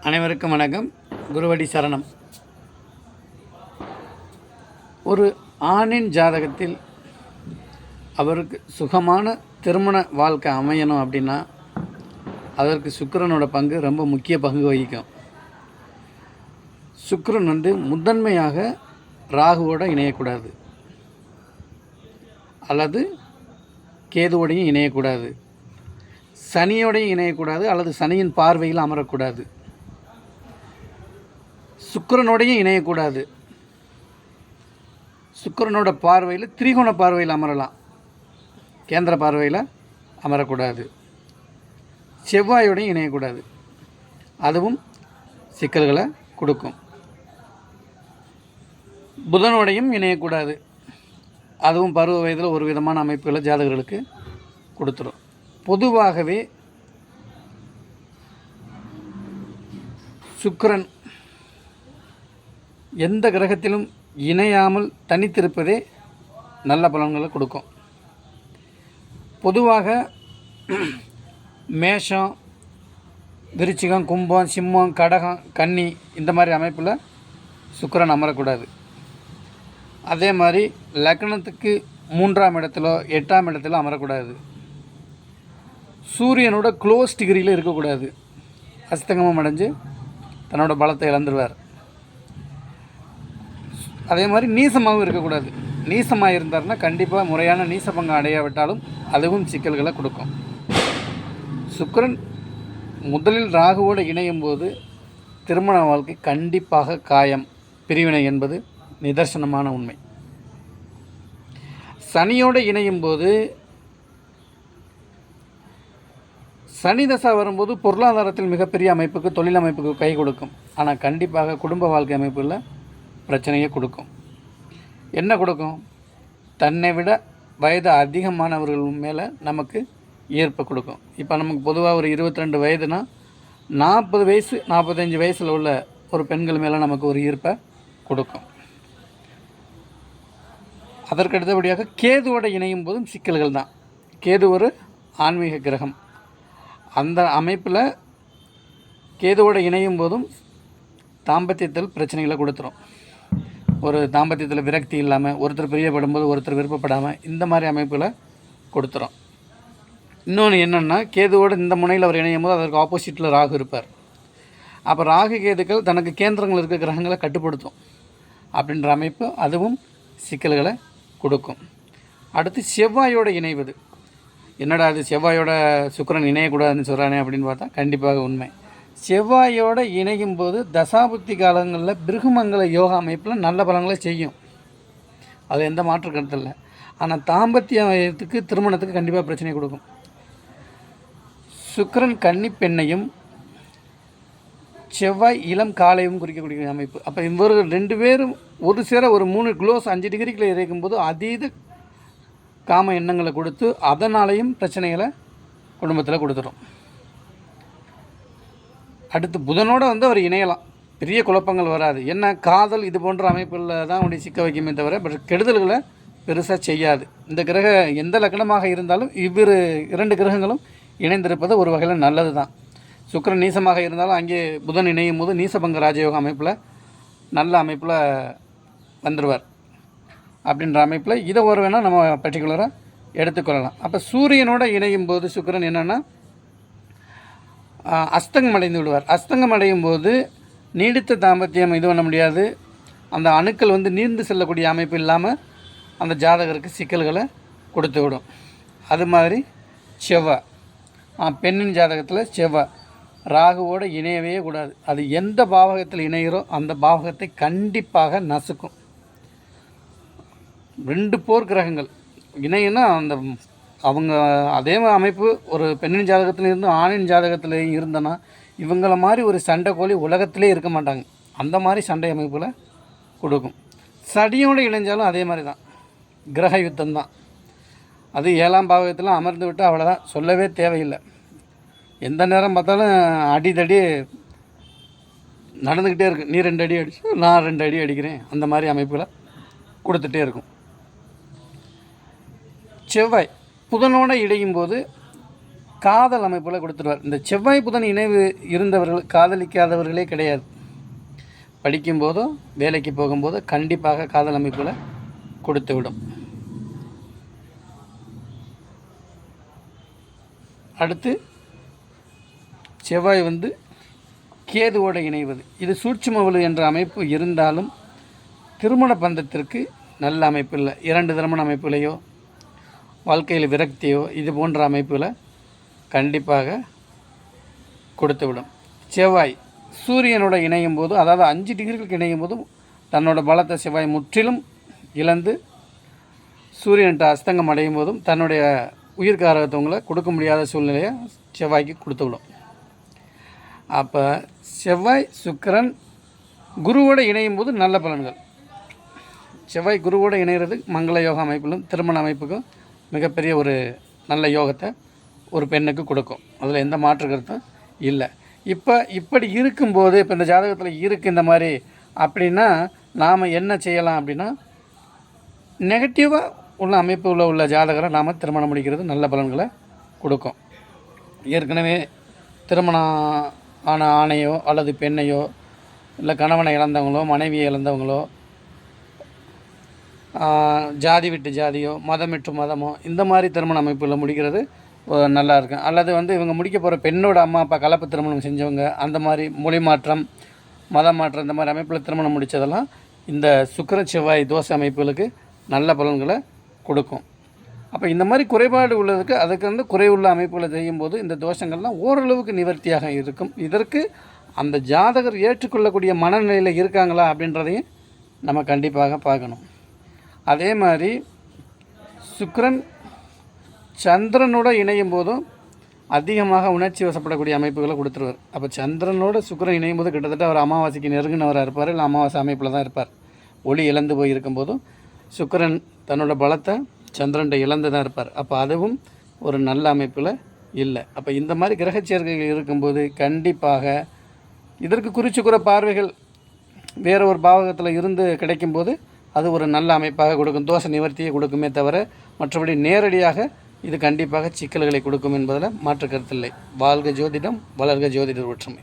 அனைவருக்கும் வணக்கம். குருவடி சரணம். ஒரு ஆணின் ஜாதகத்தில் அவருக்கு சுகமான திருமண வாழ்க்கை அமையணும் அப்படின்னா அதற்கு சுக்கிரனோட பங்கு ரொம்ப முக்கிய பங்கு வகிக்கும். சுக்கிரன் முதன்மையாக ராகுவோடு இணையக்கூடாது, அல்லது கேதுவோடையும் இணையக்கூடாது, சனியோடையும் இணையக்கூடாது, அல்லது சனியின் பார்வையில் அமரக்கூடாது, சுக்கிரனோடையும் இணையக்கூடாது. சுக்கிரனோட பார்வையில் திரிகோண பார்வையில் அமரலாம், கேந்திர பார்வையில் அமரக்கூடாது. செவ்வாயோடையும் இணையக்கூடாது, அதுவும் சிக்கல்களை கொடுக்கும். புதனோடையும் இணையக்கூடாது, அதுவும் பருவ வயதில் ஒரு விதமான அமைப்புகளை ஜாதகர்களுக்கு கொடுத்துரும். பொதுவாகவே சுக்கிரன் எந்த கிரகத்திலும் இணையாமல் தனித்திருப்பதே நல்ல பலன்களை கொடுக்கும். பொதுவாக மேஷம், விருச்சிகம், கும்பம், சிம்மம், கடகம், கன்னி இந்த மாதிரி அமைப்பில் சுக்கிரன் அமரக்கூடாது. அதே மாதிரி லக்னத்துக்கு 3ஆம் இடத்திலோ 8ஆம் இடத்திலோ அமரக்கூடாது. சூரியனோட க்ளோஸ் டிகிரியில் இருக்கக்கூடாது, அஸ்தங்கமம் அடைஞ்சு தன்னோட பலத்தை இழந்துருவார். அதே மாதிரி நீசமாகவும் இருக்கக்கூடாது. நீசமாக இருந்தார்னா கண்டிப்பாக முறையான நீசபங்கம் அடையாவிட்டாலும் அதுவும் சிக்கல்களை கொடுக்கும். சுக்கிரன் முதலில் ராகுவோடு இணையும் போது திருமண வாழ்க்கை கண்டிப்பாக காயம், பிரிவினை என்பது நிதர்சனமான உண்மை. சனியோடு இணையும் போது சனி தசை வரும்போது பொருளாதாரத்தில் மிகப்பெரிய அமைப்புக்கு, தொழில் அமைப்புக்கு கை கொடுக்கும். ஆனால் கண்டிப்பாக குடும்ப வாழ்க்கை அமைப்பில் பிரச்சனையை கொடுக்கும். என்ன கொடுக்கும்? தன்னை விட வயது அதிகமானவர்கள் மேலே நமக்கு ஈர்ப்பை கொடுக்கும். இப்போ நமக்கு பொதுவாக ஒரு 22 வயதுனா 40 வயசு 45 வயசில் உள்ள ஒரு பெண்கள் மேலே நமக்கு ஒரு ஈர்ப்பை கொடுக்கும். அதற்கு அடுத்தபடியாக கேதுவோடு இணையும் போதும் சிக்கல்கள் தான். கேது ஒரு ஆன்மீக கிரகம். அந்த அமைப்பில் கேதுவோடு இணையும் போதும் தாம்பத்தியத்தில் பிரச்சனைகளை கொடுத்துரும். ஒரு தாம்பத்தியத்தில் விரக்தி இல்லாமல், ஒருத்தர் பிரியப்படும்போது ஒருத்தர் விருப்பப்படாமல், இந்த மாதிரி அமைப்பில் கொடுத்துரும். இன்னொன்று என்னென்னா, கேதுவோடு இந்த முனையில் அவர் இணையும் போது அதற்கு ஆப்போசிட்டில் ராகு இருப்பார். அப்போ ராகு கேதுக்கள் தனக்கு கேந்திரங்கள் இருக்க கிரகங்களை கட்டுப்படுத்தும் அப்படின்ற அமைப்பு, அதுவும் சிக்கல்களை கொடுக்கும். அடுத்து செவ்வாயோடு இணைவது. என்னடா அது செவ்வாயோட சுக்கிரன் இணையக்கூடாதுன்னு சொல்கிறானே அப்படின்னு பார்த்தா கண்டிப்பாக உண்மை. செவ்வாயோடு இணையும் போது தசாபுத்தி காலங்களில் பிருகுமங்கல யோகா அமைப்பில் நல்ல பலன்களை செய்யும், அது எந்த மாற்று கருத்து இல்லை. ஆனால் தாம்பத்தியத்துக்கு, திருமணத்துக்கு கண்டிப்பாக பிரச்சனை கொடுக்கும். சுக்கிரன் கன்னி பெண்ணையும் செவ்வாய் இளம் காலையும் குறிக்கக்கூடிய அமைப்பு. அப்போ இவர்கள் 2 பேரும் ஒரு சேர ஒரு 3 க்ளோஸ் 5 டிகிரிக்குள்ளே இருக்கும்போது அதீத காம எண்ணங்களை கொடுத்து அதனாலேயும் பிரச்சனைகளை குடும்பத்தில் கொடுத்துரும். அடுத்து புதனோடு அவர் இணையலாம், பெரிய குழப்பங்கள் வராது. என்ன, காதல் இது போன்ற அமைப்பில் தான் உடைய சிக்க வைக்குமே தவிர பட் கெடுதல்களை பெருசாக செய்யாது. இந்த கிரக எந்த லக்னமாக இருந்தாலும் 2 கிரகங்களும் இணைந்திருப்பது ஒரு வகையில் நல்லது தான். சுக்கிரன் நீசமாக இருந்தாலும் அங்கே புதன் இணையும் போது நீசபங்க ராஜயோக அமைப்பில் நல்ல அமைப்பில் வந்துடுவார். அப்படின்ற அமைப்பில் இதை ஒரு வேணால் நம்ம பர்டிகுலராக எடுத்துக்கொள்ளலாம். அப்போ சூரியனோடு இணையும் போது சுக்கிரன் என்னென்னா அஸ்தங்கம் அடைந்து விடுவார். அஸ்தங்கம் அடையும் போது நீடித்த தாம்பத்தியம் இது பண்ண முடியாது. அந்த அணுக்கள் நீர்ந்து செல்லக்கூடிய அமைப்பு இல்லாமல் அந்த ஜாதகருக்கு சிக்கல்களை கொடுத்து விடும். அது மாதிரி செவ்வாய், பெண்ணின் ஜாதகத்தில் செவ்வாய் ராகுவோடு இணையவே கூடாது. அது எந்த பாவகத்தில் இணைகிறோ அந்த பாவகத்தை கண்டிப்பாக நசுக்கும். 2 போர் கிரகங்கள் இணையினா அந்த அவங்க அதே அமைப்பு ஒரு பெண்ணின் ஜாதகத்தில் இருந்து ஆணின் ஜாதகத்தில் இருந்தனா இவங்கள மாதிரி ஒரு சண்டை கோழி உலகத்திலே இருக்க மாட்டாங்க. அந்த மாதிரி சண்டை அமைப்பில் கொடுக்கும். சனியோடு இணைஞ்சாலும் அதே மாதிரி தான், கிரக யுத்தம் தான். அது 7ஆம் பாவகத்தில் அமர்ந்து விட்டு அவ்வளோதான், சொல்லவே தேவையில்லை. எந்த நேரம் பார்த்தாலும் அடிதடி நடந்துக்கிட்டே இருக்குது. நீ 2 அடி அடிச்சு நான் 2 அடி அடிக்கிறேன், அந்த மாதிரி அமைப்புகளை கொடுத்துட்டே இருக்கும். செவ்வாய் புதனோடு இணையும் போது காதல் அமைப்பில் கொடுத்துருவார். இந்த செவ்வாய் புதன் இணைவு இருந்தவர்கள் காதலிக்காதவர்களே கிடையாது. படிக்கும்போதோ வேலைக்கு போகும்போதோ கண்டிப்பாக காதல் அமைப்பில் கொடுத்து விடும். அடுத்து செவ்வாய் கேதுவோடு இணைவது, இது சூட்சும வலு என்ற அமைப்பு இருந்தாலும் திருமண பந்தத்திற்கு நல்ல அமைப்பு இல்லை. 2 திருமண அமைப்புலையோ வாழ்க்கையில் விரக்தியோ இது போன்ற அமைப்பில் கண்டிப்பாக கொடுத்துவிடும். செவ்வாய் சூரியனோட இணையும் போது, அதாவது 5 டிகிரிகளுக்கு இணையும் போதும் தன்னோட பலத்தை செவ்வாய் முற்றிலும் இழந்து சூரியன்கிட்ட அஸ்தங்கம் அடையும் போதும் தன்னுடைய உயிர்காரகத்தவங்களை கொடுக்க முடியாத சூழ்நிலையை செவ்வாய்க்கு கொடுத்துவிடும். அப்போ செவ்வாய் சுக்கிரன் குருவோடு இணையும் போது நல்ல பலன்கள். செவ்வாய் குருவோடு இணைகிறது மங்கள யோக அமைப்பிலும் திருமண அமைப்புக்கும் மிகப்பெரிய ஒரு நல்ல யோகத்தை ஒரு பெண்ணுக்கு கொடுக்கும். அதில் எந்த மாற்று கருத்தும் இல்லை. இப்படி இருக்கும்போது, இப்போ இந்த ஜாதகத்தில் இருக்குது இந்த மாதிரி அப்படின்னா நாம் என்ன செய்யலாம் அப்படின்னா, நெகட்டிவாக உள்ள அமைப்பில் உள்ள ஜாதகரை நாம் திருமணம் முடிக்கிறது நல்ல பலன்களை கொடுக்கும். ஏற்கனவே திருமணம் ஆன ஆணையோ அல்லது பெண்ணையோ, இல்லை கணவனை இழந்தவங்களோ மனைவியை இழந்தவங்களோ, ஜாதி விட்டு ஜாதியோ மதம் விட்டு மதமோ இந்த மாதிரி திருமண அமைப்பில் முடிக்கிறது நல்லா இருக்கும். அல்லது இவங்க முடிக்க போகிற பெண்ணோட அம்மா அப்பா கலப்பு திருமணம் செஞ்சவங்க, அந்த மாதிரி மொழி மாற்றம் மதம் மாற்றம் இந்த மாதிரி அமைப்பில் திருமணம் முடித்ததெல்லாம் இந்த சுக்கிர செவ்வாய் தோஷ அமைப்புகளுக்கு நல்ல பலன்களை கொடுக்கும். அப்போ இந்த மாதிரி குறைபாடு உள்ளதுக்கு அதுக்கு குறைவுள்ள அமைப்புகளை செய்யும்போது இந்த தோஷங்கள்லாம் ஓரளவுக்கு நிவர்த்தியாக இருக்கும். இதற்கு அந்த ஜாதகர் ஏற்றுக்கொள்ளக்கூடிய மனநிலையில் இருக்காங்களா அப்படின்றதையும் நம்ம கண்டிப்பாக பார்க்கணும். அதே மாதிரி சுக்கிரன் சந்திரனோட இணையும் போதும் அதிகமாக உணர்ச்சி வசப்படக்கூடிய அமைப்புகளை கொடுத்துருவார். அப்போ சந்திரனோட சுக்கிரன் இணையும் போது கிட்டத்தட்ட அவர் அமாவாசைக்கு நெருங்கினவராக இருப்பார், இல்லை அமாவாசை அமைப்பில் தான் இருப்பார். ஒளி இழந்து போய் இருக்கும்போதும் சுக்கிரன் தன்னோட பலத்தை சந்திரன்ட்ட இழந்து தான் இருப்பார். அப்போ அதுவும் ஒரு நல்ல அமைப்பில் இல்லை. அப்போ இந்த மாதிரி கிரக சேர்க்கைகள் இருக்கும்போது கண்டிப்பாக இதற்கு குறிச்சுக்குற பார்வைகள் வேறு ஒரு பாவகத்தில் இருந்து கிடைக்கும்போது அது ஒரு நல்ல அமைப்பாக கொடுக்கும், தோஷ நிவர்த்தியை கொடுக்குமே தவிர மற்றபடி நேரடியாக இது கண்டிப்பாக சிக்கல்களை கொடுக்கும் என்பதில் மாற்று கருத்தில்லை. வாழ்க ஜோதிடம், வளர்க ஜோதிடர் ஒற்றுமை.